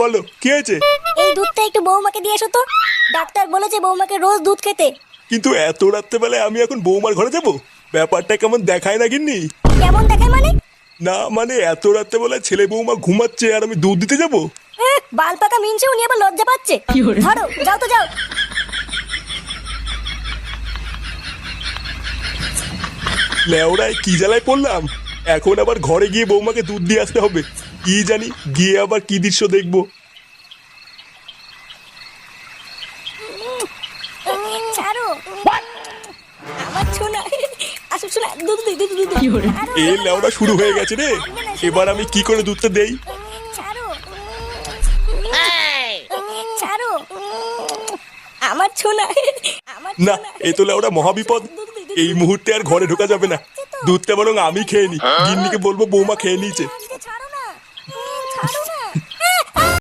বলো কি হয়েছে? এই দুধটা একটু বৌমাকে দিয়ে এসো তো। ডাক্তার বলেছে বৌমাকে রোজ দুধ খেতে। কিন্তু এত রাত্রেবেলায় আমি এখন বৌমার ঘরে যাব? ব্যাপারটা কেমন দেখায় না গিন্নি? কেমন দেখায় মানে? না মানে এত রাত্রেবেলায় ছেলে বৌমা ঘুমাচ্ছে আর আমি দুধ দিতে যাব? বাল পাকা মিনছে, উনি আবার লজ্জা পাচ্ছে। ধরো, যাও তো যাও। লেওড়ায় কি জ্বালায় পড়লাম। এখন আবার ঘরে গিয়ে বৌমাকে দুধ দিয়ে আসতে হবে। কি জানি গিয়ে আবার কি দৃশ্য দেখবো। ছাড়ো আমার সোনা। আসো সোনা, দুধ দুধ দুধ দুধ। এ লেওড়া শুরু হয়ে গেছে রে। এবার আমি কি করে দুধটা দেই? ছাড়ো ছাড়ো আমার সোনা, আমার না, সোনা। এ তো লেওড়া মহাবিপদ। এই মুহূর্তে আর ঘরে ঢোকা যাবে না। দুধটা বরং আমি খেয়ে নি, গিন্নিকে বলবো বৌমা খেয়ে নিয়েছে। ছাড়ো না, ছাড়ো না।